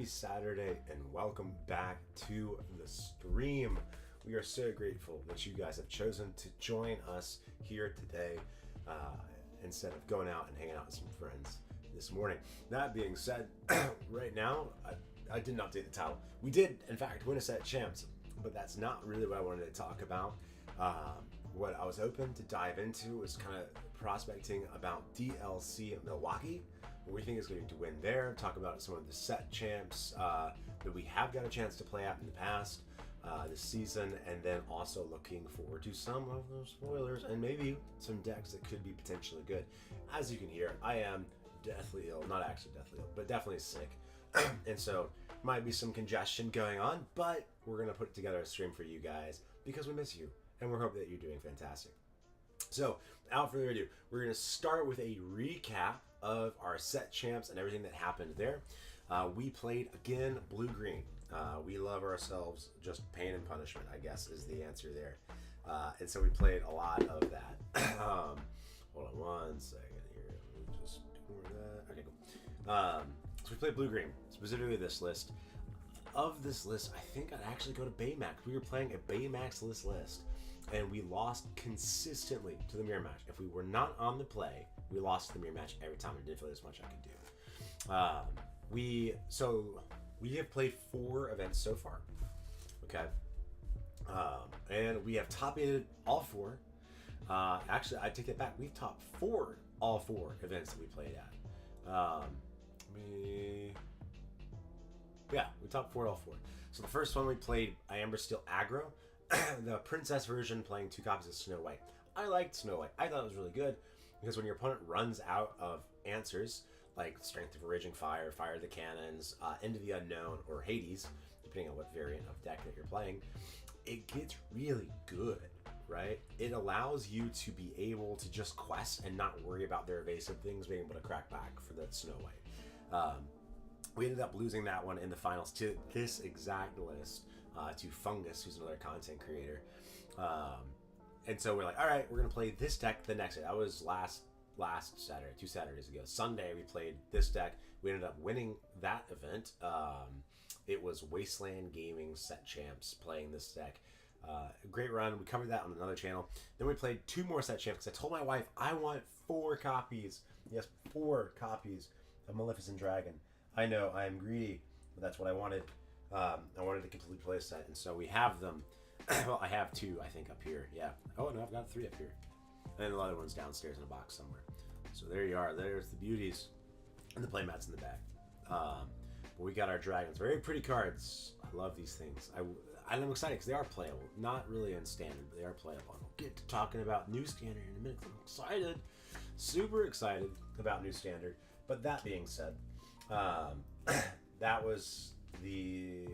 Happy Saturday and welcome back to the stream. We are so grateful that you guys have chosen to join us here today instead of going out and hanging out with some friends this morning. That being said, right now, I didn't update the title. We did, in fact, win a set of champs, but that's not really what I wanted to talk about. What I was hoping to dive into was kind of prospecting about DLC Milwaukee, what we think is going to win there, talk about some of the set champs that we have got a chance to play out in the past this season, and then also looking forward to some of those spoilers and maybe some decks that could be potentially good. As you can hear, I am deathly ill, not actually deathly ill, but definitely sick. And so might be some congestion going on, but we're going to put together a stream for you guys because we miss you and we're hoping that you're doing fantastic. So without further ado, we're going to start with a recap of our set champs and everything that happened there. We played again blue-green. We love ourselves just pain and punishment, I guess, is the answer there. And so we played a lot of that. Hold on one second here. Let me just ignore that. Okay, cool. So we played blue-green, specifically this list. Of this list, I think I'd actually go to Baymax. We were playing a Baymax list, and we lost consistently to the mirror match. If we were not on the play, we lost to the mirror match every time. I didn't feel as much I could do. We have played 4 events so far. Okay. And we have top-aided all 4. Actually, I take it back. We've top 4 all 4 events that we played at. We top 4 all 4. So the first one we played Amber Steel Aggro, the princess version, playing 2 copies of Snow White. I liked Snow White. I thought it was really good because when your opponent runs out of answers, like Strength of a Raging Fire, Fire the Cannons, Into the Unknown, or Hades, depending on what variant of deck that you're playing, it gets really good, right? It allows you to be able to just quest and not worry about their evasive things being able to crack back for that Snow White. We ended up losing that one in the finals to this exact list, to Fungus, who's another content creator. And so we're like, all right, we're going to play this deck the next day. That was last Saturday, 2 Saturdays ago. Sunday, we played this deck. We ended up winning that event. It was Wasteland Gaming Set Champs playing this deck. Great run. We covered that on another channel. Then we played 2 more Set Champs because I told my wife I want 4 copies. Yes, 4 copies of Maleficent Dragon. I know, I am greedy, but that's what I wanted. I wanted to completely play a set, and so we have them. Well, I have 2, I think, up here. Yeah. Oh, no, I've got 3 up here. And then the other one's downstairs in a box somewhere. So there you are. There's the beauties. And the playmats in the back. But we got our dragons. Very pretty cards. I love these things. I'm excited because they are playable. Not really in standard, but they are playable. And we'll get to talking about new standard in a minute. I'm excited. Super excited about new standard. But that being said, that was the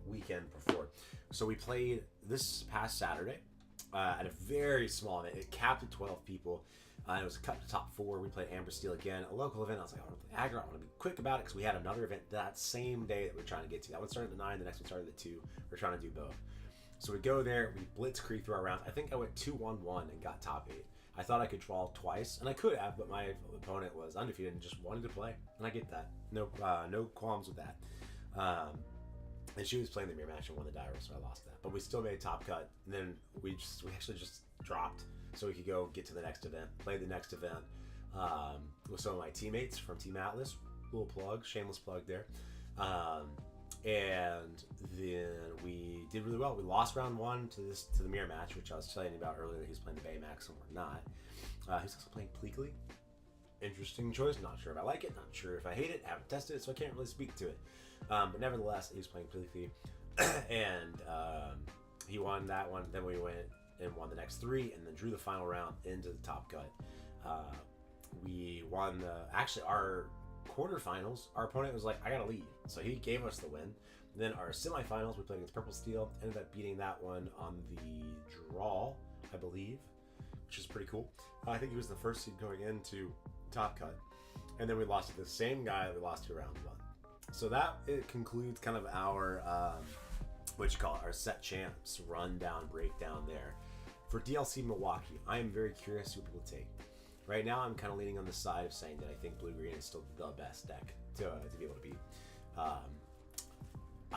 weekend before. So we played this past Saturday at a very small event. It capped at 12 people. It was cut to top 4. We played Amber Steel again, a local event. I was like, I want to play aggro. I want to be quick about it because we had another event that same day that we're trying to get to. That one started at 9, the next one started at 2. We're trying to do both. So we go there, we blitzkrieg through our rounds. I think I went 2-1-1 and got top 8. I thought I could draw twice, and I could have, but my opponent was undefeated and just wanted to play, and I get that. No qualms with that. And she was playing the mirror match and won the die roll, so I lost that. But we still made top cut, and then we actually just dropped so we could go get to the next event, play the next event with some of my teammates from Team Atlas. Little plug, shameless plug there. And then we did really well. We lost round 1 to the mirror match, which I was telling you about earlier. That he's playing the Baymax and we're not. He's also playing Pleakley. Interesting choice. Not sure if I like it. Not sure if I hate it. Haven't tested it, so I can't really speak to it. But nevertheless, he was playing Pleakley, and he won that one. Then we went and won the next 3, and then drew the final round into the top cut. We won our quarterfinals. Our opponent was like, I gotta leave, so he gave us the win. Then our semifinals, we played against Purple Steel, ended up beating that one on the draw, I believe, which is pretty cool. I think he was the first seed going into top cut, and then we lost to the same guy that we lost to round 1. So it concludes kind of our our set champs rundown breakdown there. For DLC Milwaukee, I am very curious who people take. Right now, I'm kind of leaning on the side of saying that I think blue-green is still the best deck to be able to beat.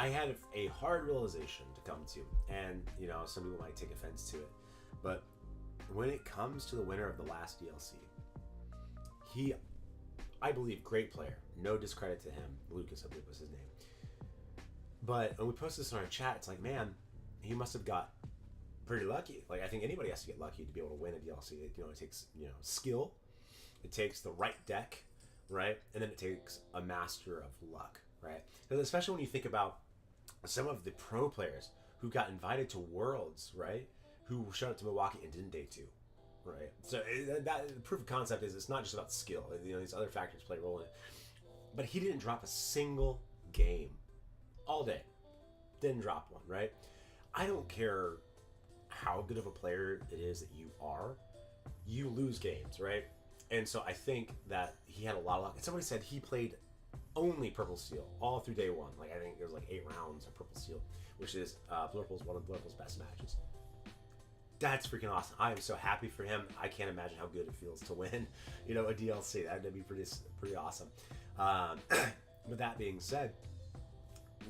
I had a hard realization to come to, and some people might take offense to it, but when it comes to the winner of the last DLC, I believe, great player. No discredit to him. Lucas, I believe was his name. But when we posted this in our chat, it's like, man, he must have got pretty lucky. Like, I think anybody has to get lucky to be able to win a DLC. It takes, skill. It takes the right deck, right? And then it takes a master of luck, right? Because especially when you think about some of the pro players who got invited to Worlds, right? Who showed up to Milwaukee and didn't day 2, right? So that proof of concept is it's not just about skill. These other factors play a role in it. But he didn't drop a single game all day. Didn't drop one, right? I don't care how good of a player it is that you are. You lose games, right? And so I think that he had a lot of luck. And somebody said he played only Purple Steel all through day 1. Like, I think it was like 8 rounds of Purple Steel, which is Blurple's one of Blurple's best matches. That's freaking awesome. I am so happy for him. I can't imagine how good it feels to win, a DLC. That'd be pretty awesome. With that being said,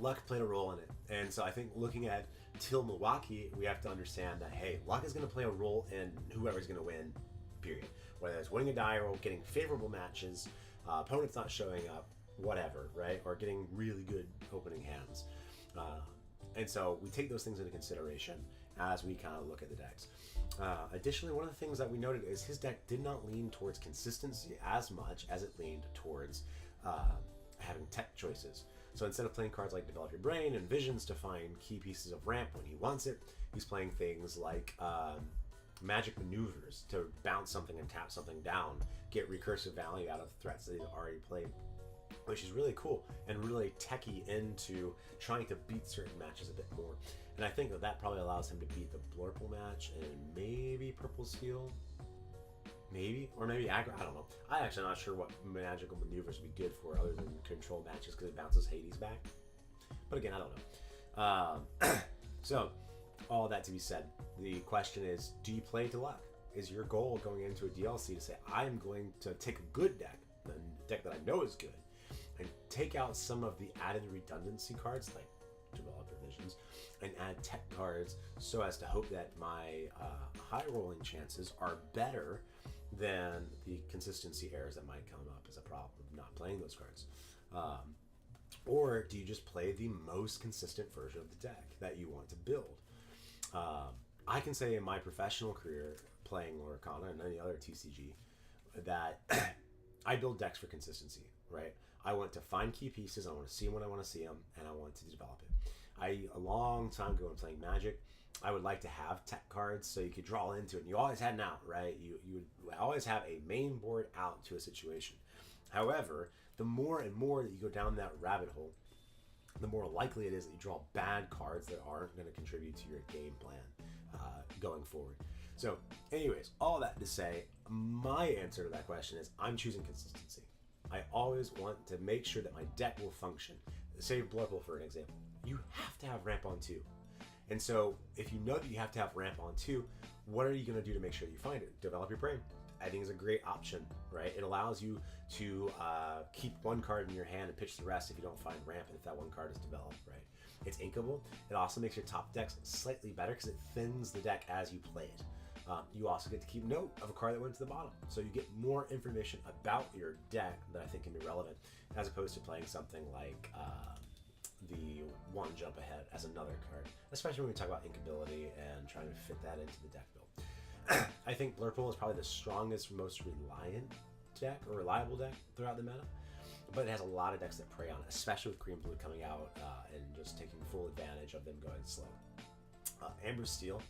luck played a role in it. And so I think looking at Till Milwaukee, we have to understand that, hey, luck is going to play a role in whoever's going to win, period. Whether it's winning a die roll, getting favorable matches, opponents not showing up, whatever, right? Or getting really good opening hands. And so we take those things into consideration as we kind of look at the decks. Additionally, one of the things that we noted is his deck did not lean towards consistency as much as it leaned towards having tech choices. So instead of playing cards like Develop Your Brain and Visions to find key pieces of ramp when he wants it, he's playing things like Magic Maneuvers to bounce something and tap something down, get recursive value out of threats that he's already played, which is really cool and really techy into trying to beat certain matches a bit more. And I think that probably allows him to beat the Blurple match and maybe Purple Steel. Maybe, or maybe aggro. I don't know. I'm actually not sure what magical maneuvers would be good for other than control matches because it bounces Hades back. But again, I don't know. So, all that to be said, the question is, do you play to luck? Is your goal going into a DLC to say, I'm going to take a good deck, a deck that I know is good, and take out some of the added redundancy cards like Developer Visions, and add tech cards so as to hope that my high rolling chances are better than the consistency errors that might come up as a problem of not playing those cards? Or do you just play the most consistent version of the deck that you want to build? I can say in my professional career playing Lorcana and any other TCG that I build decks for consistency, right? I want to find key pieces, I want to see them when I want to see them, and I want to develop it. A long time ago when playing Magic, I would like to have tech cards so you could draw into it. And you always had an out, right? You would always have a main board out to a situation. However, the more and more that you go down that rabbit hole, the more likely it is that you draw bad cards that aren't going to contribute to your game plan going forward. So anyways, all that to say, my answer to that question is I'm choosing consistency. I always want to make sure that my deck will function. Say Blurple for an example. You have to have ramp on 2. And so if you know that you have to have ramp on 2, what are you going to do to make sure that you find it? Develop Your Brain. I think is a great option, right? It allows you to keep one card in your hand and pitch the rest if you don't find ramp and if that one card is developed, right? It's inkable. It also makes your top decks slightly better because it thins the deck as you play it. You also get to keep note of a card that went to the bottom. So you get more information about your deck that I think can be relevant as opposed to playing something like the one jump ahead as another card, especially when we talk about inkability and trying to fit that into the deck build. I think Blurple is probably the strongest, most reliant deck or reliable deck throughout the meta, but it has a lot of decks that prey on it, especially with Green Blue coming out and just taking full advantage of them going slow. Amber Steel.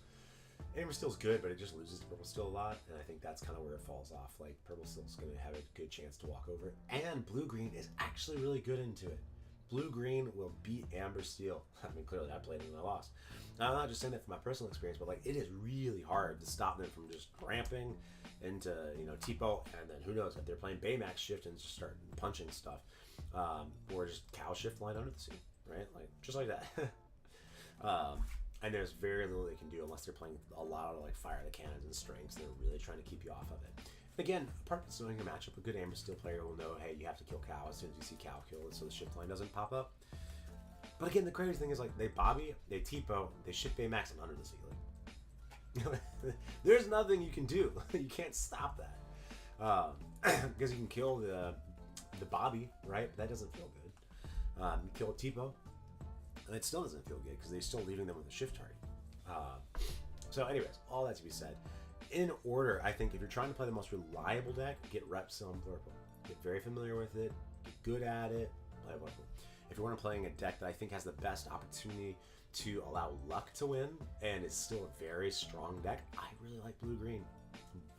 Amber Steel's good, but it just loses to Purple Steel a lot, and I think that's kind of where it falls off. Like, Purple Steel's going to have a good chance to walk over it, and Blue-Green is actually really good into it. Blue-Green will beat Amber Steel. I mean, clearly I played it and I lost. Now, I'm not just saying that from my personal experience, but like it is really hard to stop them from just ramping into, Tipo, and then who knows if they're playing Baymax Shift and just start punching stuff, or just Cow Shift line under the sea, right? Like just like that. And there's very little they can do unless they're playing a lot of like Fire the Cannons and Strings. They're really trying to keep you off of it. Again, apart from knowing your matchup, a good Amber Steel player will know, hey, you have to kill Cow as soon as you see Cow kill it so the shift line doesn't pop up. But again, the crazy thing is like they Bobby, they Tipo, they ship Baymax and under the ceiling. There's nothing you can do. You can't stop that because you can kill the Bobby, right? But that doesn't feel good. You kill Tipo, and it still doesn't feel good because they're still leaving them with a shift target. So, anyways, all that to be said. In order, I think if you're trying to play the most reliable deck, get reps on Blurple. Get very familiar with it, get good at it, play Blurple. If you want to playing a deck that I think has the best opportunity to allow luck to win, and it's still a very strong deck, I really like blue-green.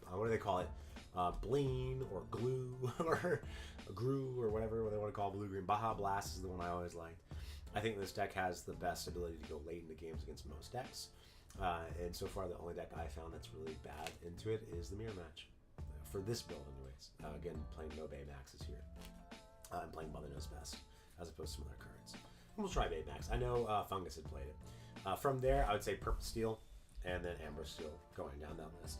What do they call it? Bleen, or glue, or Gru, or whatever they want to call blue-green. Baja Blast is the one I always liked. I think this deck has the best ability to go late into games against most decks. And so far, the only deck I found that's really bad into it is the Mirror Match. For this build, anyways. Again, playing no Baymax is here. I'm playing Mother Knows Best, as opposed to some other cards. And we'll try Baymax. I know Fungus had played it. From there, I would say Purple Steel, and then Amber Steel going down that list.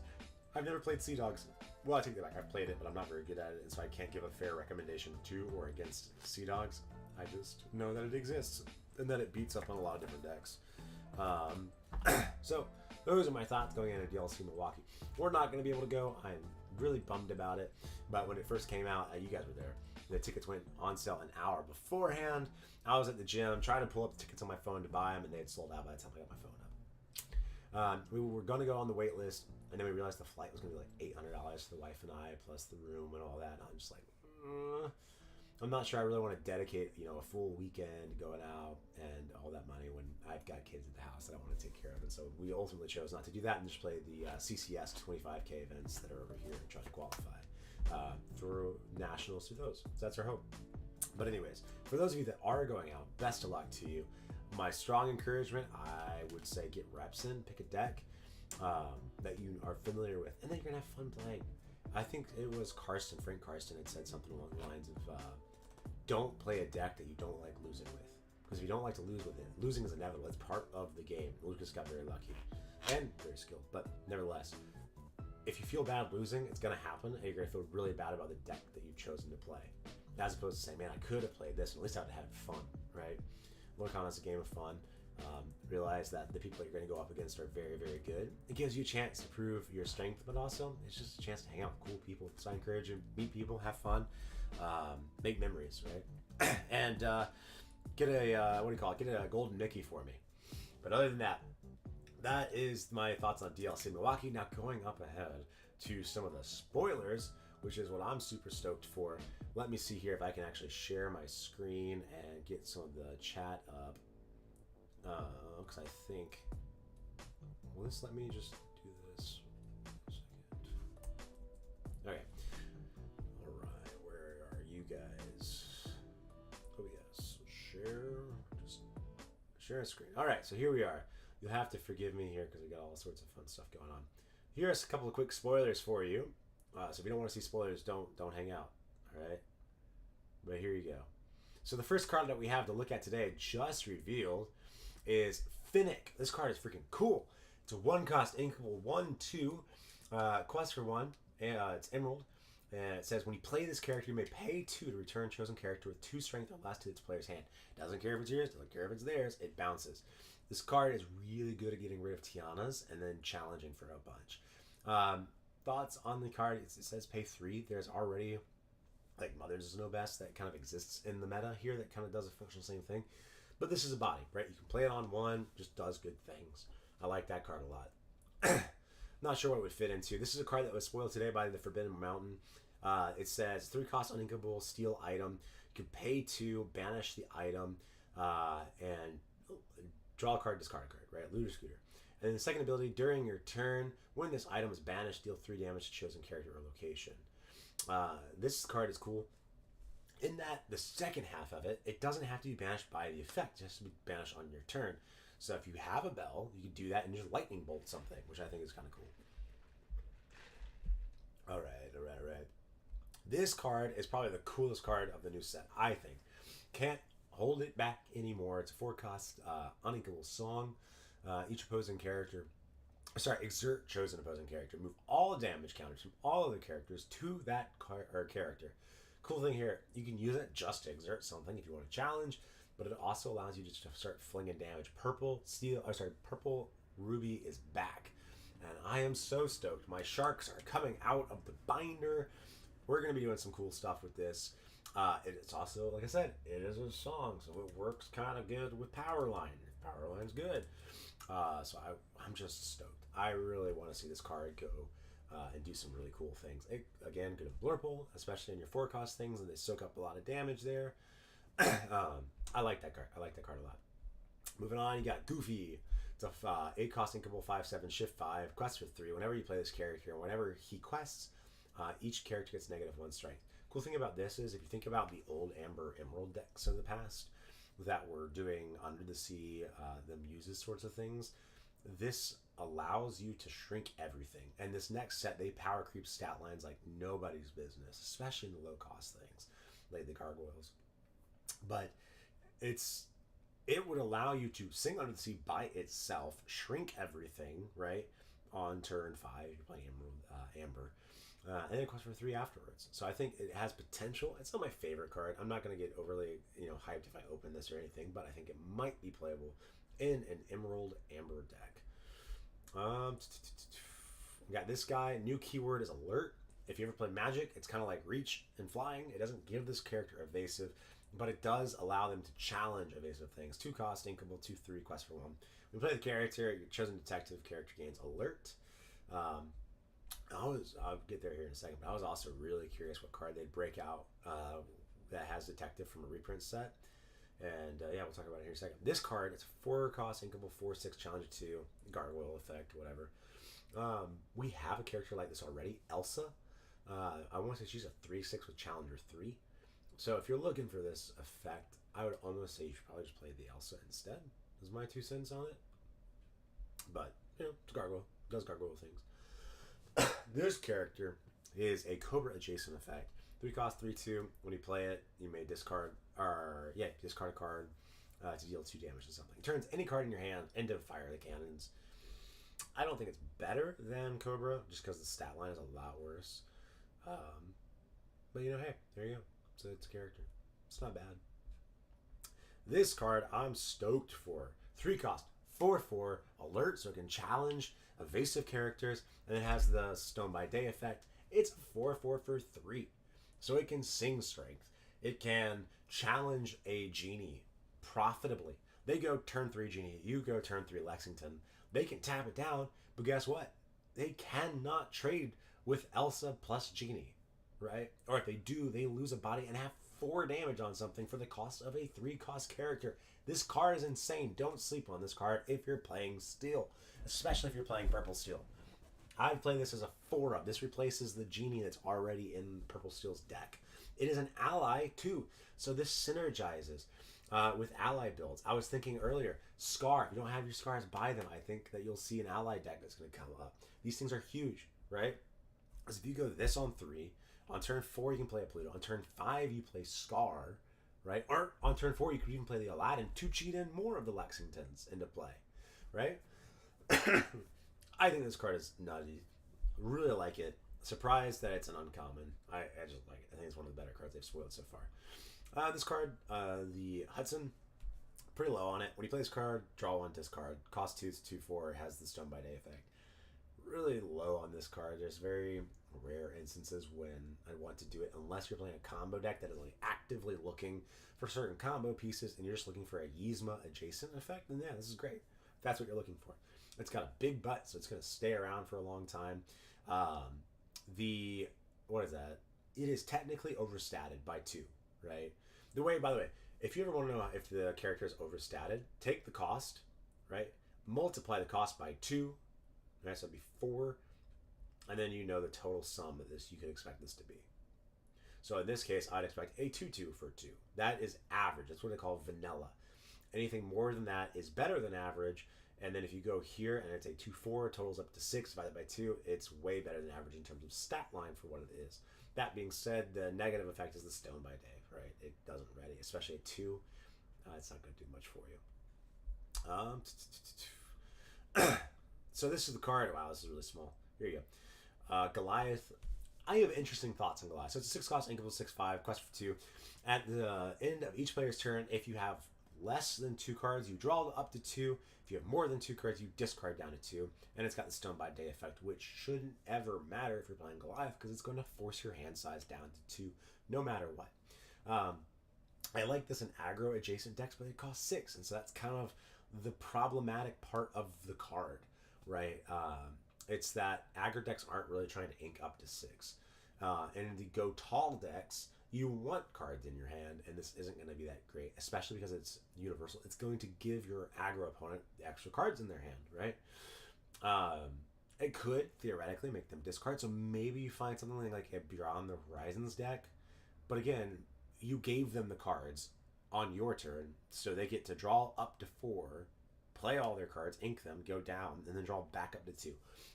I've never played Sea Dogs. Well, I take that back. I've played it, but I'm not very good at it, and so I can't give a fair recommendation to or against Sea Dogs. I just know that it exists, and that it beats up on a lot of different decks. So those are my thoughts going into DLC Milwaukee. We're not going to be able to go. I'm really bummed about it. But when it first came out, you guys were there. The tickets went on sale an hour beforehand. I was at the gym trying to pull up the tickets on my phone to buy them, and they had sold out by the time I got my phone up. We were going to go on the wait list, and then we realized the flight was going to be like $800 for the wife and I, plus the room and all that. And I'm just like, I'm not sure I really want to dedicate, a full weekend going out and all that money when I've got kids at the house that I want to take care of. And so we ultimately chose not to do that and just play the CCS 25K events that are over here and try to qualify through nationals through those. So that's our hope. But anyways, for those of you that are going out, best of luck to you. My strong encouragement, I would say get reps in, pick a deck that you are familiar with, and then you're going to have fun playing. I think it was Frank Karsten had said something along the lines of don't play a deck that you don't like losing with. Because if you don't like to lose with it, losing is inevitable. It's part of the game. Lucas got very lucky and very skilled, but nevertheless, if you feel bad losing, it's going to happen, and you're going to feel really bad about the deck that you've chosen to play. As opposed to saying, man, I could have played this, and at least I would have had fun, right? Look on it as a game of fun. Realize that the people that you're going to go up against are very, very good. It gives you a chance to prove your strength, but also it's just a chance to hang out with cool people. So I encourage you, meet people, have fun, make memories, right? And get a golden Mickey for me. But other than that, that is my thoughts on DLC Milwaukee. Now going up ahead to some of the spoilers, which is what I'm super stoked for. Let me see here if I can actually share my screen and get some of the chat up. Because I think, will this let me just do this? Okay. All right, where are you guys? Oh yes, share a screen. All right, so here we are. You'll have to forgive me here because we got all sorts of fun stuff going on. Here's a couple of quick spoilers for you. So if you don't want to see spoilers, don't hang out. All right. But here you go. So the first card that we have to look at today, just revealed, is Finnick. This card is freaking cool. It's a 1-cost inkable 1/2 quest for 1. It's Emerald. And it says when you play this character, you may pay 2 to return chosen character with 2 strength or less to its player's hand. Doesn't care if it's yours, doesn't care if it's theirs, it bounces. This card is really good at getting rid of Tianas and then challenging for a bunch. Thoughts on the card? It says pay 3. There's already like Mother's Know Best that kind of exists in the meta here that kind of does a functional same thing. But this is a body, right? You can play it on 1, just does good things. I like that card a lot. Not sure what it would fit into. This is a card that was spoiled today by the Forbidden Mountain. It says 3-cost uninkable steal item. You can pay 2, banish the item, and draw a card, discard a card, right? Looter Scooter. And then the second ability, during your turn, when this item is banished, deal 3 damage to chosen character or location. This card is cool in that the second half of it, it doesn't have to be banished by the effect. It has to be banished on your turn. So if you have a bell, you can do that and just lightning bolt something, which I think is kind of cool. All right. This card is probably the coolest card of the new set, I think. Can't hold it back anymore. It's a 4-cost uninkable song. Each opposing character, exert chosen opposing character. Move all damage counters from all other characters to that character. Cool thing here, you can use it just to exert something if you want to challenge. but it also allows you to just start flinging damage. Purple Ruby is back, and I am so stoked. My sharks are coming out of the binder. We're going to be doing some cool stuff with this. It's also, like I said, it is a song, so it works kind of good with Powerline. Powerline's good. I'm just stoked. I really want to see this card go and do some really cool things. Again, good at Blurple, especially in your 4-cost things, and they soak up a lot of damage there. I like that card. I like that card a lot. Moving on, you got Goofy. It's a 8-cost inkable 5/7 shift 5 quest for 3. Whenever you play this character, whenever he quests, each character gets -1 strength. Cool thing about this is if you think about the old Amber Emerald decks of the past that were doing Under the Sea, the Muses sorts of things, this allows you to shrink everything. And this next set, they power creep stat lines like nobody's business, especially in the low cost things like the gargoyles. But it would allow you to sing Under the Sea by itself, shrink everything, right, on turn 5 if you're playing Amber, and then quest for 3 afterwards. So I think it has potential. It's not my favorite card. I'm not going to get overly hyped if I open this or anything, but I think it might be playable in an Emerald Amber deck. We got this guy. New keyword is Alert. If you ever play Magic, it's kind of like Reach and Flying. It doesn't give this character evasive, but it does allow them to challenge evasive things. 2-cost, inkable, 2/3, quest for 1. When you play the character, your chosen detective character gains Alert. I'll get there here in a second, but I was also really curious what card they'd break out that has detective from a reprint set. And yeah, we'll talk about it here in a second. This card, it's 4-cost, inkable, 4/6, challenge 2, gargoyle effect, whatever. We have a character like this already, Elsa. I want to say she's a 3/6 with challenger 3. So if you're looking for this effect, I would almost say you should probably just play the Elsa instead. Is my 2 cents on it. But, it's gargoyle. Does gargoyle things. This character is a Cobra adjacent effect. 3-cost, 3/2. When you play it, you may discard a card to deal 2 damage to something. It turns any card in your hand into fire the cannons. I don't think it's better than Cobra, just because the stat line is a lot worse. But hey, there you go. So it's a character. It's not bad. This card I'm stoked for. 3-cost, 4/4, alert, so it can challenge evasive characters, and it has the Stone by Day effect. It's 4/4 for 3. So it can sing strength. It can challenge a genie profitably. They go turn 3 genie, you go turn 3 Lexington. They can tap it down, but guess what? They cannot trade with Elsa plus genie, right? Or if they do, they lose a body and have 4 damage on something for the cost of a 3-cost character. This card is insane. Don't sleep on this card if you're playing Steel, especially if you're playing Purple Steel. I'd play this as a 4-up. This replaces the genie that's already in Purple Steel's deck. It is an ally too, so this synergizes with ally builds. I was thinking earlier, Scar. If you don't have your Scars, buy them. I think that you'll see an ally deck that's going to come up. These things are huge, right? Because if you go this on 3, on turn 4 you can play a Pluto. On turn 5 you play Scar, right? Or on turn 4 you could even play the Aladdin to cheat in more of the Lexingtons into play, right? I think this card is nutty. Really like it. Surprised that it's an uncommon. I just like it. I think it's one of the better cards they've spoiled so far. This card, the Hudson, pretty low on it. When you play this card, draw 1, discard. Cost 2, it's 2/4. It has the Stone by Day effect. Really low on this card. There's very rare instances when I want to do it, unless you're playing a combo deck that is like actively looking for certain combo pieces and you're just looking for a Yzma adjacent effect. Then yeah, this is great. If that's what you're looking for. It's got a big butt, so it's going to stay around for a long time. What is that? It is technically overstated by 2, right? By the way, if you ever want to know if the character is overstated, take the cost, right? Multiply the cost by 2, right? So it'd be 4, and then you know the total sum of this you could expect this to be. So in this case, I'd expect a 2/2 for 2. That is average. That's what they call vanilla. Anything more than that is better than average. And then if you go here and it's a 2/4, totals up to 6 divided by 2, it's way better than average in terms of stat line for what it is. That being said, the negative effect is the Stone by Day, right? It doesn't ready, especially at 2. It's not going to do much for you. So this is the card. Wow, this is really small. Here you go. Goliath. I have interesting thoughts on Goliath. So it's a 6-cost, inkable, 6/5, quest for 2. At the end of each player's turn, if you have less than 2 cards, you draw up to 2. If you have more than 2 cards, you discard down to 2. And it's got the Stone by Day effect, which shouldn't ever matter if you're playing Goliath, because it's going to force your hand size down to 2 no matter what. I like this in aggro adjacent decks, but it costs 6, and so that's kind of the problematic part of the card, right? It's that aggro decks aren't really trying to ink up to 6. And in the go tall decks, you want cards in your hand, and this isn't going to be that great, especially because it's universal. It's going to give your aggro opponent the extra cards in their hand, right? It could theoretically make them discard, so maybe you find something like a Beyond the Horizons deck, but again, you gave them the cards on your turn, so they get to draw up to 4, play all their cards, ink them, go down, and then draw back up to 2.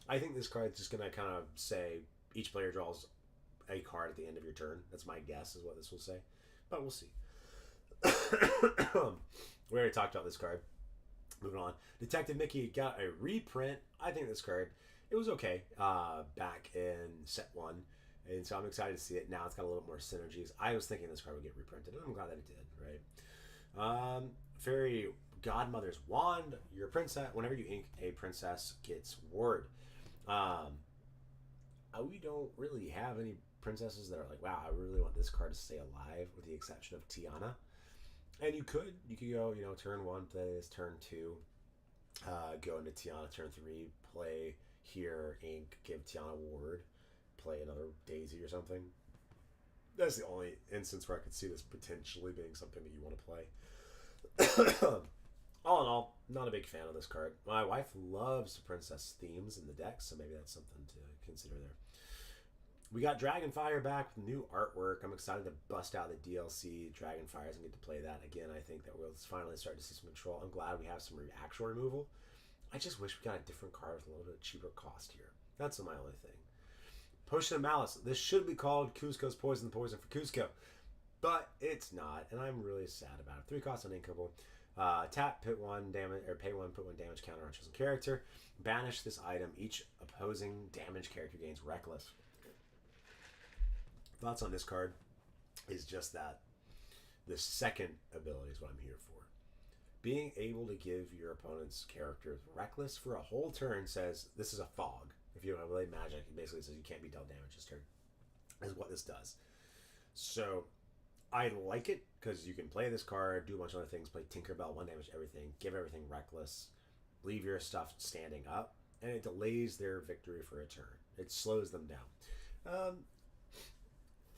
I think this card's just going to kind of say each player draws a card at the end of your turn. That's my guess is what this will say, but we'll see. We already talked about this card. Moving on. Detective Mickey got a reprint. I think this card, it was okay back in set 1. And so I'm excited to see it. Now it's got a little more synergies. I was thinking this card would get reprinted, and I'm glad that it did, right? Fairy Godmother's Wand. Your princess, whenever you ink a princess, gets ward. We don't really have any princesses that are like, wow, I really want this card to stay alive, with the exception of Tiana. And you could go, turn 1, play this, turn 2, go into Tiana, turn 3, play here, ink, give Tiana ward, play another Daisy or something. That's the only instance where I could see this potentially being something that you want to play. All in all, not a big fan of this card. My wife loves princess themes in the deck, so maybe that's something to consider there. We got Dragonfire back with new artwork. I'm excited to bust out the DLC Dragonfires and get to play that again. I think that we'll finally start to see some control. I'm glad we have some actual removal. I just wish we got a different card with a little bit cheaper cost here. That's my only thing. Potion of Malice. This should be called Cusco's Poison, the Poison for Cusco. But it's not, and I'm really sad about it. 3 costs on Inkable. Tap, put 1 damage, or pay 1, put 1 damage counter on chosen character. Banish this item. Each opposing damage character gains Reckless. Thoughts on this card is just that the second ability is what I'm here for. Being able to give your opponent's characters Reckless for a whole turn says this is a fog. If you don't have Blade Magic, it basically says you can't be dealt damage this turn, is what this does. So I like it because you can play this card, do a bunch of other things, play Tinkerbell, 1 damage everything, give everything Reckless, leave your stuff standing up, and it delays their victory for a turn. It slows them down.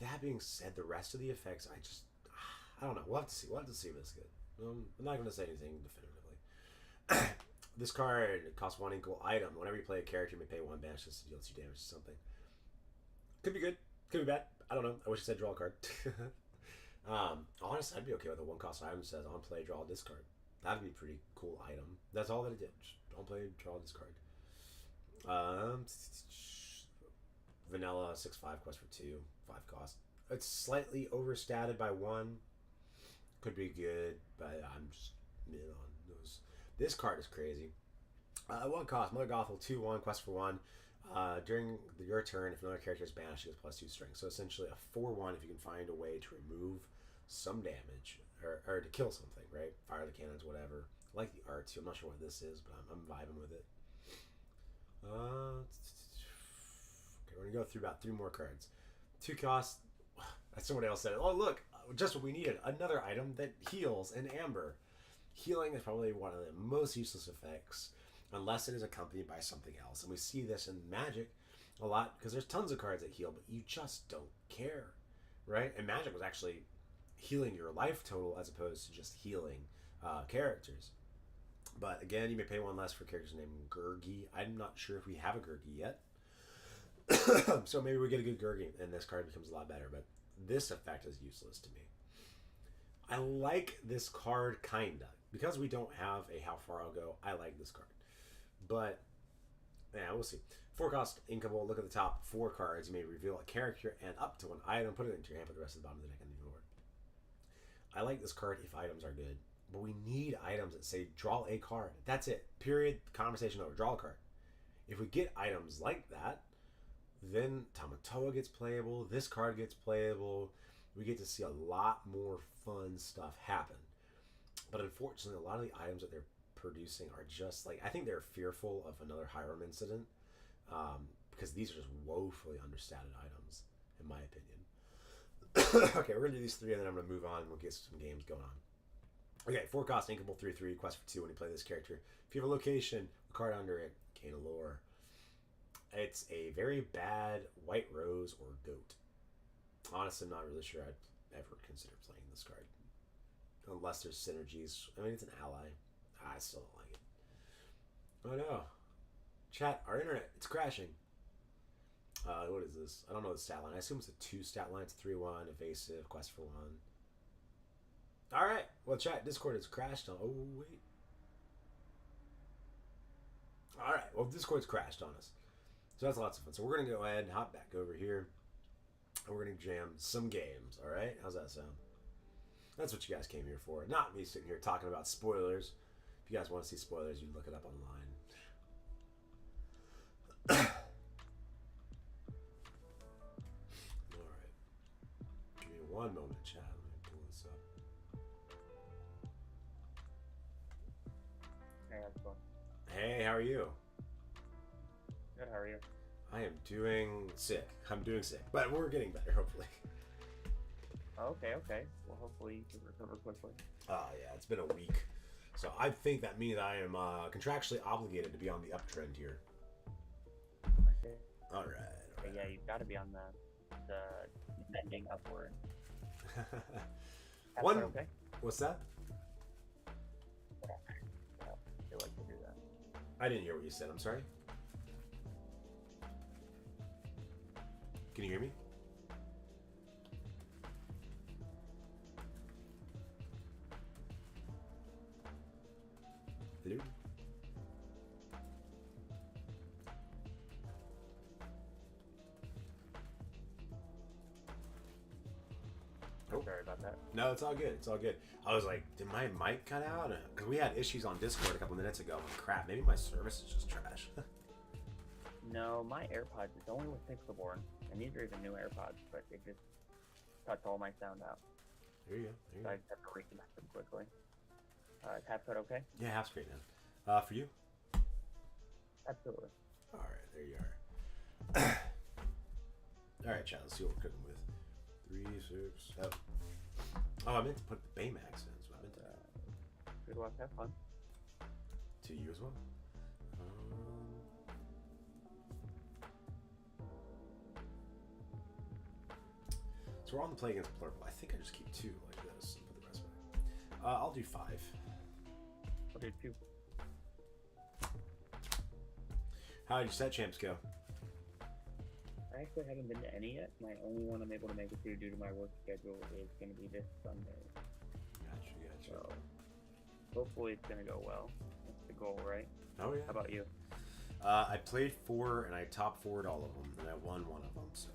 That being said, the rest of the effects, I don't know. We'll have to see. We'll have to see if it's good. I'm not going to say anything definitively. This card costs 1 equal item. Whenever you play a character, you may pay 1 banish this to deal 2 damage to something. Could be good. Could be bad. I don't know. I wish it said draw a card. Honestly, I'd be okay with a 1 cost item that says on play, draw, discard. That'd be a pretty cool item. That's all that it did. Just on play, draw, discard. Vanilla 6/5 quest for 2, 5 cost. It's slightly overstated by 1. Could be good, but I'm just mid on those. This card is crazy. 1 cost, Mother Gothel 2/1 quest for 1. During your turn, if another character is banished, it gets +2 strength. So essentially a 4/1 if you can find a way to remove some damage or to kill something, right? Fire the cannons, whatever. I like the art too. I'm not sure what this is, but I'm vibing with it. Okay, we're gonna go through about 3 more cards. 2 costs. As somebody else said, oh look, just what we needed. Another item that heals in Amber. Healing is probably one of the most useless effects unless it is accompanied by something else. And we see this in Magic a lot because there's tons of cards that heal, but you just don't care, right? And Magic was actually healing your life total as opposed to just healing characters. But again, you may pay 1 less for characters named Gurgi. I'm not sure if we have a Gurgi yet. So maybe we get a good Gurgi and this card becomes a lot better, but this effect is useless to me. I like this card kinda. Because we don't have a How Far I'll Go, I like this card. But yeah, we'll see. 4 cost inkable. Look at the top 4 cards. You may reveal a character and up to 1 item. Put it into your hand, put the rest of the bottom of the deck and ignore it. I like this card if items are good. But we need items that say draw a card. That's it. Period. Conversation over. Draw a card. If we get items like that, then Tamatoa gets playable. This card gets playable. We get to see a lot more fun stuff happen. But unfortunately, a lot of the items that they're producing are just like, I think they're fearful of another Hiram incident, because these are just woefully understated items, in my opinion. Okay, we're gonna do these three, and then I'm gonna move on, and we'll get some games going on. Okay, 4 cost, inkable, 3/3, quest for 2 when you play this character. If you have a location, a card under it, gain a lore. It's a very bad white rose or goat. Honestly, I'm not really sure I'd ever consider playing this card. Unless there's synergies. I mean, it's an ally. I still don't like it. Oh no. Chat, our internet, it's crashing. What is this? I don't know the stat line. I assume it's a 2 stat line. It's 3/1, evasive, quest for 1. Alright. Well, chat, Discord has crashed on. Oh, wait. Alright. Well, Discord's crashed on us. So that's lots of fun. So we're going to go ahead and hop back over here. And we're going to jam some games. Alright? How's that sound? That's what you guys came here for. Not me sitting here talking about spoilers. If you guys want to see spoilers, you can look it up online. Alright. Give me one moment, chat. Let me pull this up. Hey, how's it going? Hey, how are you? Good, how are you? I am doing sick. I'm doing sick. But we're getting better, hopefully. Okay. Well, hopefully you can recover quickly. Yeah, it's been a week. So I think that means I am contractually obligated to be on the uptrend here. Okay. All right. Yeah, you've got to be on the bending upward. One. Okay. What's that? Yeah, they like to do that. I didn't hear what you said. I'm sorry. Can you hear me? Hello? Oh. Sorry about that. No, it's all good. It's all good. I was like, did my mic cut out? Because we had issues on Discord a couple minutes ago. And crap, maybe my service is just trash. No, my AirPods, it's only with Pixelborn. And these are even new AirPods, but they just cuts all my sound out. There you go. So I just have to reconnect them quickly. Tap cut okay? Yeah, half's great now. For you? Absolutely. All right, there you are. All right, chat. Let's see what we're cooking with. 3, 6, 7. Oh, I meant to put the Baymax in. So I meant to. Good luck. Have fun. To you as well. So we're on the play against Blurple. I think I just keep 2 like this and put the rest back. I'll do 5. I'll do 2. How did your set champs go? I actually haven't been to any yet. My only one I'm able to make it to due to my work schedule is going to be this Sunday. Gotcha. So hopefully it's going to go well. That's the goal, right? Oh, yeah. How about you? I played 4 and I top 4'd all of them, and I won one of them, so.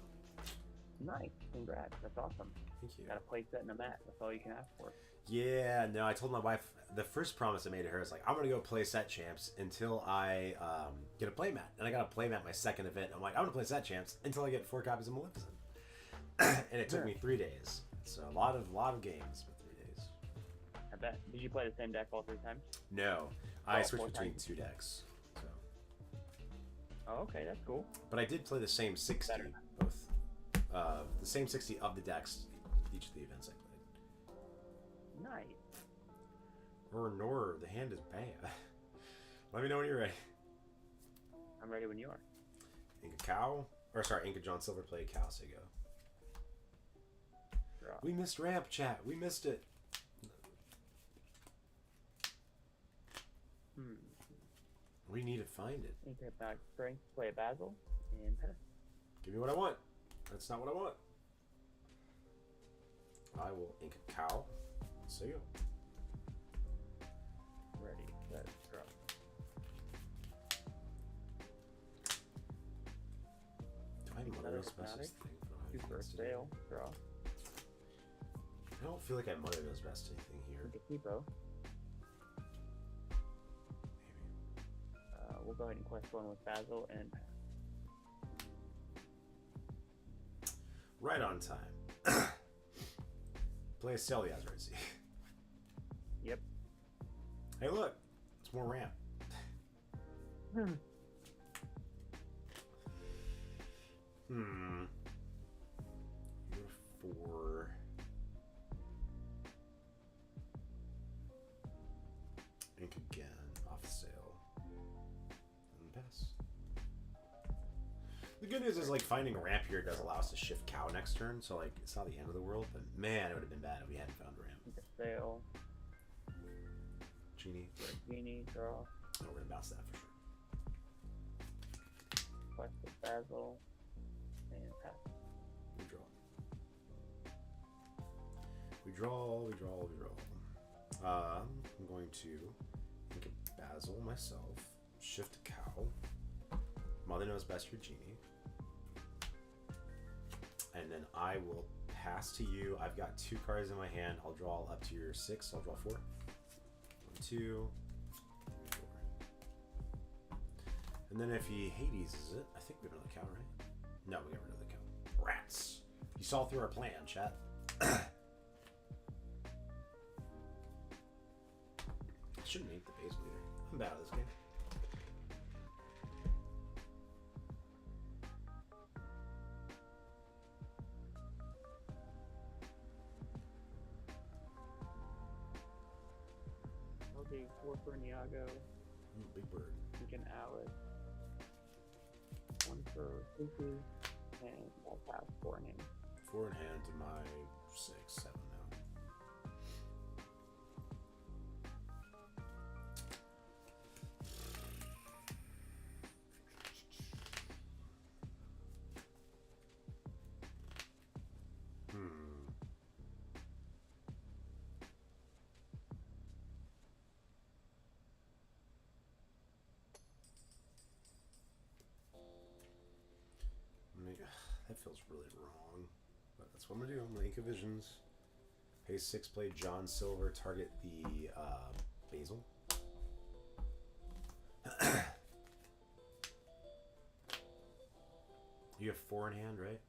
Nice. Congrats. That's awesome. Thank you. Got a place set and a mat. That's all you can ask for. Yeah, no, I told my wife, the first promise I made to her is like, I'm going to go play set champs until I get a playmat. And I got a playmat my second event. I'm like, I'm going to play set champs until I get 4 copies of Maleficent. And it took me 3 days. So a lot of games for 3 days. I bet. Did you play the same deck all 3 times? No, I Oh, switched 4 between times. 2 decks. So, Oh, okay. That's cool. but I did play the same 60, Better. both. The same 60 of the decks, each of the events I played. Nice. Nor, the hand is bad. Let me know when you're ready. I'm ready when you are. Inca John Silver played Cow Sego. Draw. We missed ramp, chat. We missed it. We need to find it. Inca back strength, play a Basil, and pass. Give me what I want. That's not what I want. I will ink a cow. See you. Ready, set, draw. Do I have Mother Knows Best thing? Two for a sale, draw. I don't feel like I have Mother Knows Best anything here. Inca Kipo. Maybe. We'll go ahead and quest 1 with Basil and pass. Right on time. Play a Celiaz, right? See. Yep. Hey, look, it's more ramp. You're 4. Ink again, off sale. And pass. The good news is, like, finding a ramp here does allow us to shift cow next turn, so, like, it's not the end of the world, but man, it would have been bad if we hadn't found a ramp. Sale. Genie. Genie, draw. Oh, we're gonna bounce that for sure. Quest with Basil. And pass. We draw. We draw, we draw, we draw. I'm going to think of Basil myself. Shift a cow. Mother knows best for Genie. And then I will pass to you. I've got 2 cards in my hand. I'll draw up to your 6. So I'll draw 4. 1, 2, 4. And then if he Hadeses it, I think we have another cow, right? No, we got rid of the cow. Rats. You saw through our plan, chat. I shouldn't make the base leader. I'm bad at this game. Okay, 4 for Niago. Big bird. We can Alice. 1 for Fuku. And I'll pass 4 in hand. 4 in hand to my 6, 7 now. That feels really wrong, but that's what I'm gonna do. I'm gonna Ink of Visions. Pay 6, play John Silver, target the Basil. You have 4 in hand, right?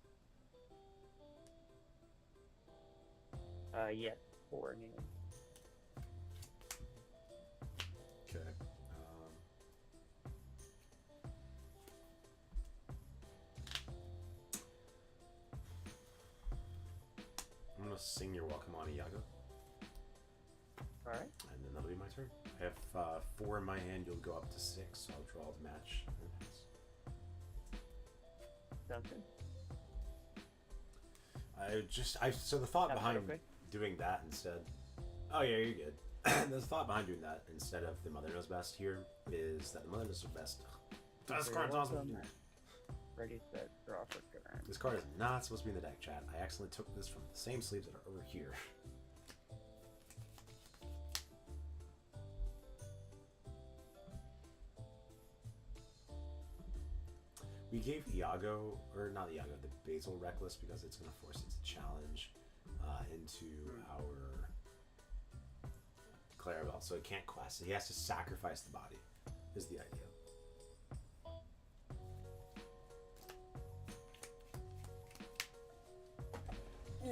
Yes, 4 in hand. Okay. I'm gonna sing You're Welcome on Iago. Alright. And then that'll be my turn. I have 4 in my hand, you'll go up to 6, so I'll draw the match. Sounds good. So the thought Sounds behind okay. doing that instead. Oh yeah, you're good. The thought behind doing that instead of the Mother Knows Best here is that the Mother Knows Best. This card's awesome. Ready, set, draw for turn. This card is not supposed to be in the deck, chat. I accidentally took this from the same sleeves that are over here. We gave Iago, or not Iago, the Basil Reckless because it's going to force it to challenge into our Clarabelle, so it can't quest. He has to sacrifice the body, is the idea.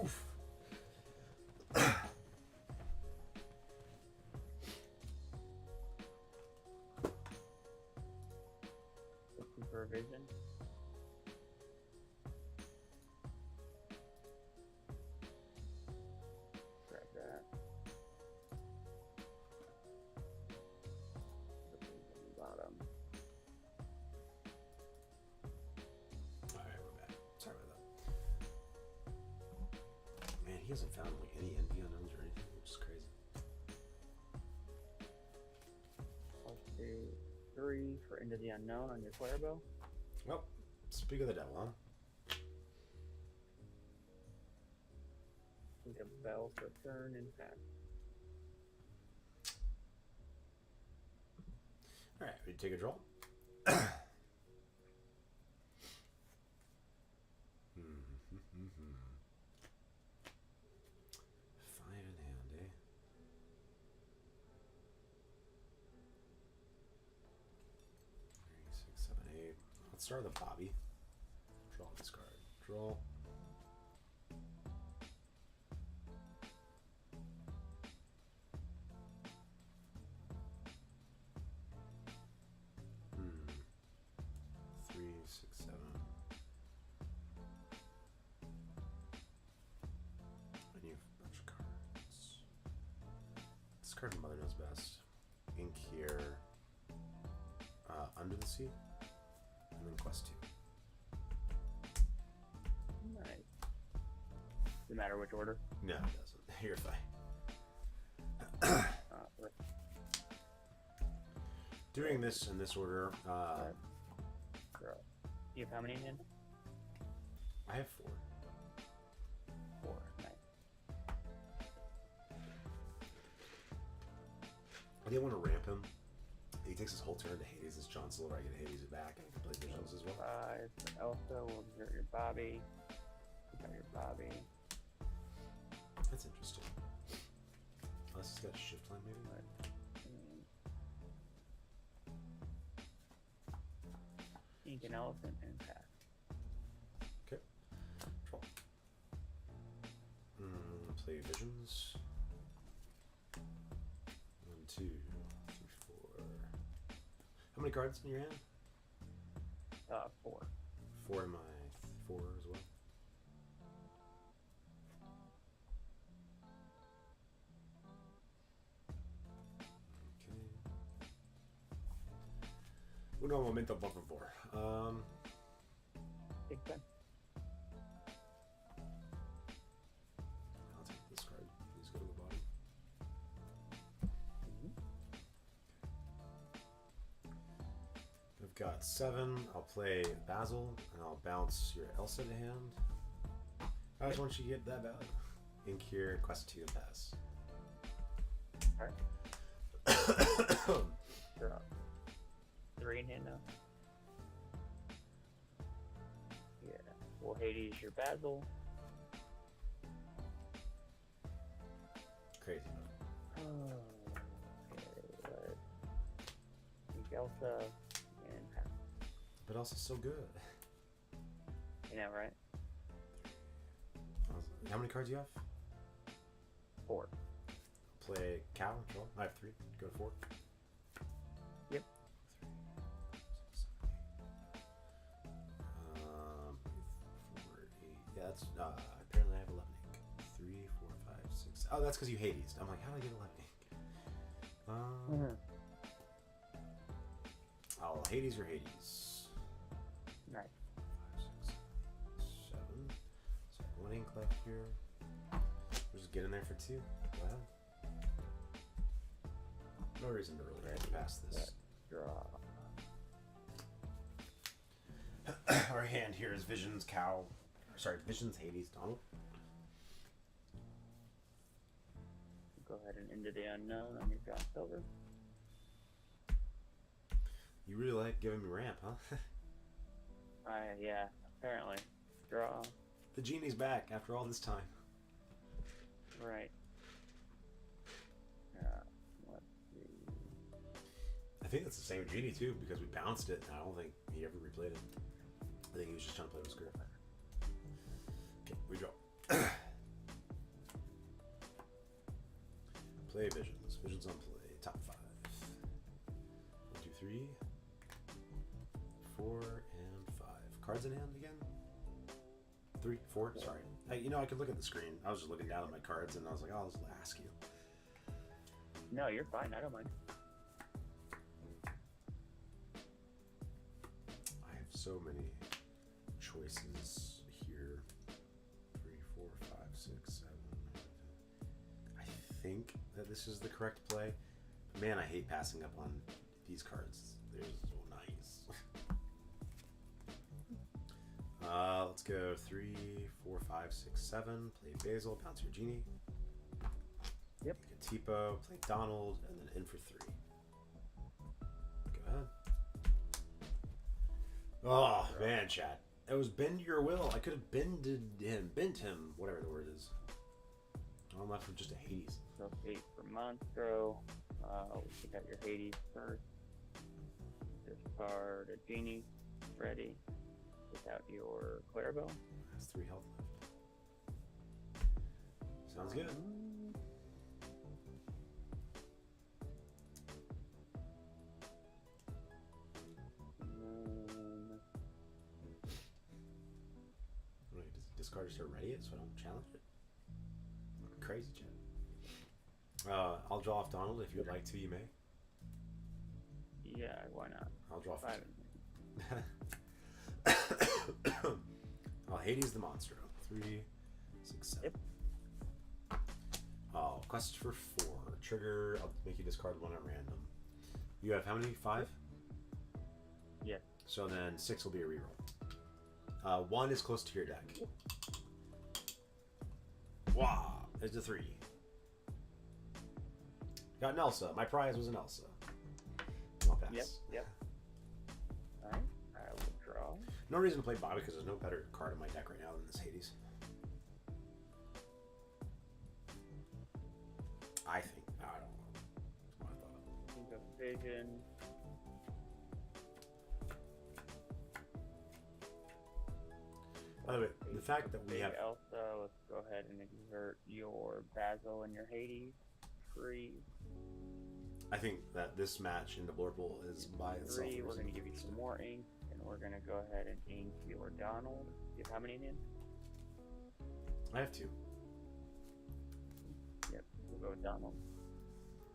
Oof. Looking for a vision. Grab that. Looking on the bottom. Alright, we're back. Sorry about that. Man, he hasn't found like any NV unknowns or anything, which is crazy. 1, 2, 3 for Into the Unknown on your Clarabelle. Well, speak of the devil, huh? Need a bell for turn and pass. Alright, we take a draw. Five in hand, eh? 3, 6, 7, 8. Let's start with a Bobby. Draw this card. Draw. Discard Mother Knows Best. Ink here. Under the Sea. And then Quest 2. Nice. Doesn't matter which order. No, it doesn't. You're fine. Right. Doing this in this order. You have how many in hand? I have 4. 4. Nice. I didn't want to ramp him. He takes his whole turn to Hades as Chancellor. I get Hades back and I can play Visions as well. 5 for Elsa. We'll exert your Bobby. You got your Bobby. That's interesting. Unless he's got a shift line, maybe? Ink an elephant and pass. Okay. Draw. Play Visions. 1, 2, 3, 4. How many cards in your hand? 4. 4 in my 4 as well. Uno momento, por favor. Big Ben. I'll take this card. Please go to the bottom. I've got 7. I'll play Basil, and I'll bounce your Elsa to hand. I just want you to get that value. Ink here, Quest 2 and pass. Alright. Draw. 3 in hand now. Yeah. Well, Hades, your Basil. Crazy. Okay, Ink Elsa and pass. But also so good. You know, right? How many cards do you have? 4. Play cow, draw. I have 3. Go to 4. Yep. 4, 8. Yeah, that's apparently I have 11 ink. 3, 4, 5, 6. Oh, that's because you Hades. I'm like, how did I get 11 ink? I'll Hades your Hades. Nice. 5, 6, 7. So I have 1 ink left here. We'll just get in there for 2. Go ahead. No reason to really get past this. Draw. Our hand here is Visions Cow. Sorry, Visions Hades Donald. Go ahead and into the unknown on your John Silver. You really like giving me ramp, huh? Yeah, apparently. Draw. The genie's back after all this time. Right. Let's see. I think that's the same genie too, because we bounced it, and I don't think he ever replayed it. I think he was just trying to play with Screw. Okay, we draw. Play Visions. Visions on play. Top 5. 1, 2, 3, 4, and 5. Cards in hand again? 3, 4. Sorry. Hey, I could look at the screen. I was just looking down at my cards, and I was like, I'll just ask you. No, you're fine. I don't mind. I have so many choices here. 3, 4, 5, 6, 7. I think that this is the correct play. But man, I hate passing up on these cards. They're so nice. Let's go 3, 4, 5, 6, 7. Play Basil, bounce your genie. Yep. Get Tipo, play Donald, and then in for 3. Go ahead. Oh man, chat. It was bend your will. I could have bent him, whatever the word is. I'm left with just a Hades. So 8 for Monstro. We take out your Hades first. Discard a Genie. Ready. Take out your Clarabelle. Has 3 health left. Sounds good. Does discard just ready it so I don't challenge it? Crazy chat. I'll draw off Donald if you would like to. You may. Yeah, why not? I'll draw Five. Oh, Hades the monster. 3, 6, 7. Yep. Oh, quest for 4. Trigger. I'll make you discard 1 at random. You have how many? 5? Yeah. So then 6 will be a reroll. 1 is close to your deck. Wow. There's a 3. Got an Elsa. My prize was an Elsa. I'll pass. Yep. Alright, I will draw. No reason to play Bobby because there's no better card in my deck right now than this Hades. I think. I don't know. That's what I thought. Think of vision. By the way, the fact that we Big have. Elsa, let's go ahead and exert your Basil and your Hades. Free. I think that this match in the Blurple is by itself. We're going to give you some more ink, and we're going to go ahead and ink your Donald. You have how many in? I have 2. Yep, we'll go with Donald.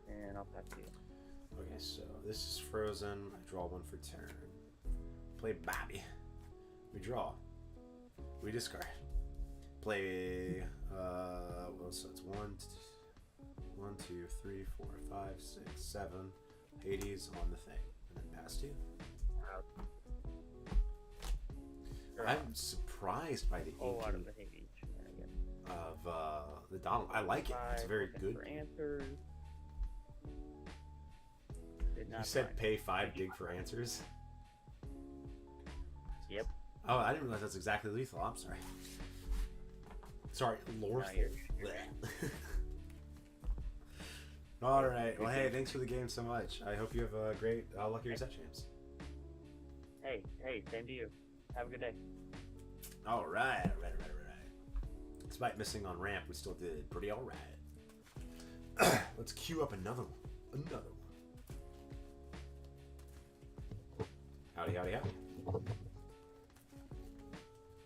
And I'll pass to you. Okay, so this is frozen. I draw 1 for turn. Play Bobby. We draw. We discard. Play. Well, so it's 1, 2, 3, 4, 5, 6, 7. Hades on the thing, and then pass to you. I'm surprised by the Oh, out of inking the Hades. of the Donald. I like it. It's very good. For answers. Did not You said find pay it. 5 dig for answers. Yep. Oh, I didn't realize that's exactly lethal. I'm sorry. Sorry, lore. No, you're All right. Well, hey, thanks for the game so much. I hope you have a great lucky reset, champs. Hey, same to you. Have a good day. All right. Despite missing on ramp, we still did pretty all right. Let's queue up another one. Howdy.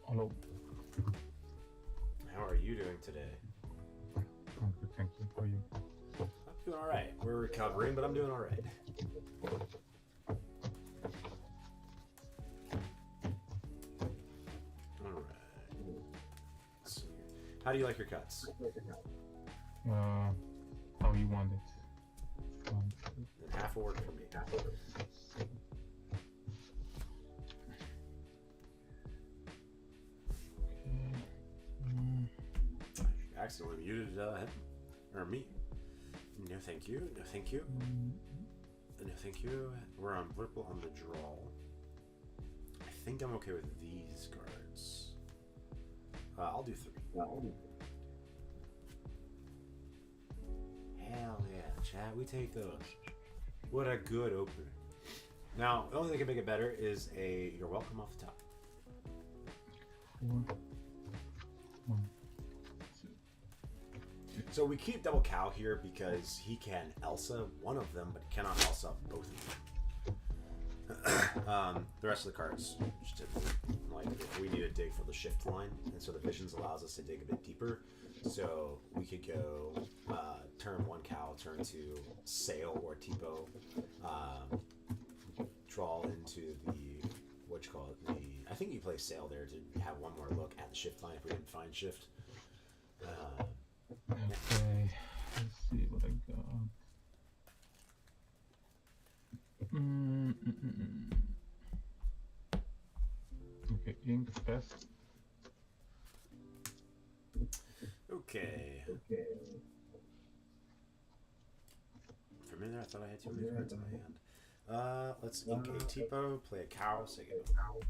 Hello. How are you doing today? I'm good, thank you. How are you? I'm doing all right. We're recovering, but I'm doing all right. All right. Let's see. How do you like your cuts? How you want it? Half a word for me. Accidentally muted him or me. No, thank you. No, thank you. No, thank you. We're on Blurple on the draw. I think I'm okay with these cards. I'll do 3. Hell yeah, chat. We take those. What a good opener. Now, the only thing that can make it better is a you're welcome off the top. 4, 1, 2. So we keep Double Cow here because he can Elsa one of them, but he cannot Elsa both of them. The rest of the cards just didn't like it. We need a dig for the shift line, and so the visions allows us to dig a bit deeper. So we could go turn 1 cow, turn 2 sail or tipo, draw into the I think you play sail there to have one more look at the shift line if we didn't find shift. Okay, let's see what I got. Okay, ink best. Okay. For a minute, I thought I had too many cards in my hand. Let's ink a tipo, play a cow, say goodbye.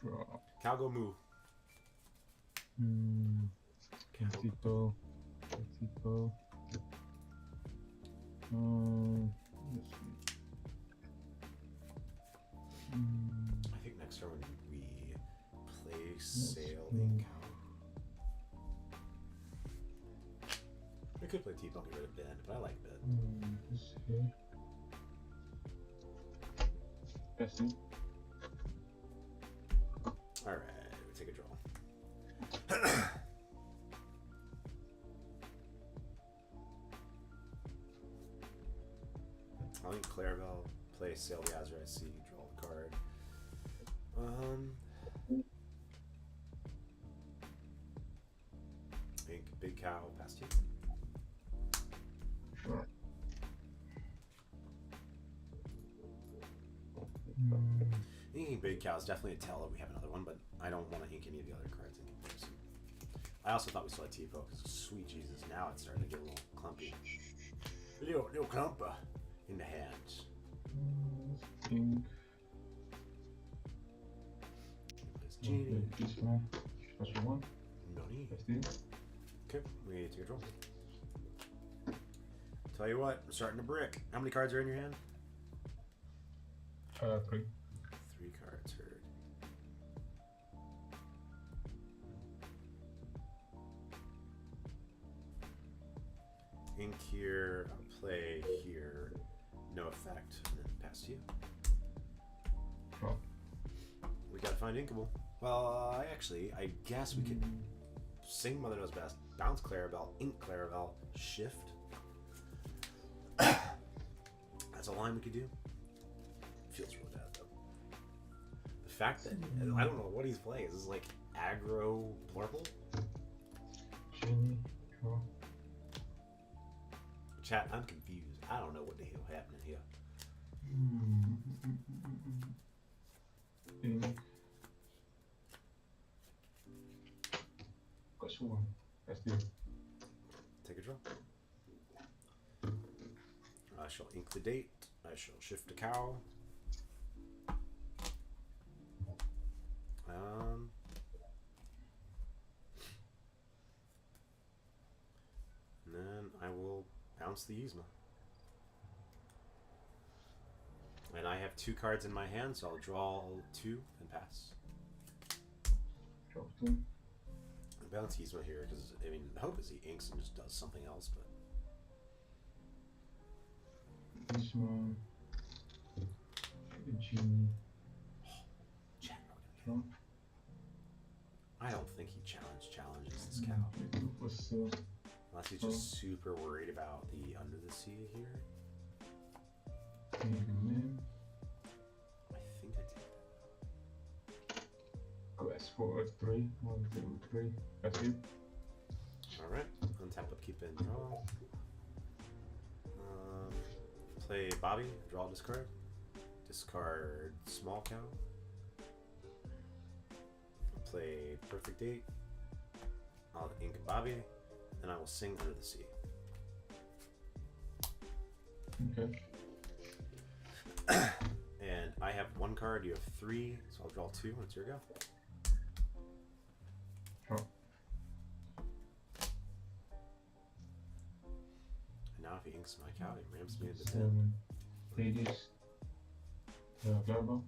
Draw. Cow go moo. Tipo. Let's see. I think next turn we play sail in cow. We could play tipo and get rid of bend, but I like bend. This here. Bessie. Alright, we take a draw. I'll ink Clairville, play Sail the Azure Sea, draw a card. Ink Big Cow, past you. Sure. Inking Big Cow is definitely a tell that we have another one, but I don't want to ink any of the other cards in comparison. I also thought we still had T-Fo, because sweet Jesus, now it's starting to get a little clumpy. Little clump in the hands. Ink. Genie. This one. Special one. Noni. That's it. Okay, we take a draw. Tell you what, we're starting to brick. How many cards are in your hand? 3. 3 cards, heard. Ink here, play here, no effect, and then pass to you. Draw. We gotta find Inkable. Well, I guess we could sing Mother Knows Best, bounce Clarabelle, ink Clarabelle, shift. That's a line we could do. Feels really bad though. The fact that I don't know what he's playing. Is this like aggro Blurple? Genie. Draw. Chat, I'm confused. I don't know what the hell happening here. Ink. Special one. That's it. Take a draw. I shall ink the date. I shall shift a cow. And then I will bounce the Yzma. And I have 2 cards in my hand, so I'll draw 2 and pass. Draw 2. I bounce Yzma here because I mean the hope is he inks and just does something else, but This one. Genie. chat. Draw. I don't think he challenges this cow. Was Unless he's just super worried about the under the sea here. ink and name. I think I did that. Quest for 3. 1, 2, 3. That's it. Alright, untap upkeep and draw. Play Bobby, draw a discard. Discard small cow. Play perfect date. I'll ink Bobby, and I will sing Under the Sea. Okay. And I have 1 card, you have 3, so I'll draw 2, and it's your go. Draw. And now if he inks my cow, he ramps me into 10. 7. Play this. Garbo.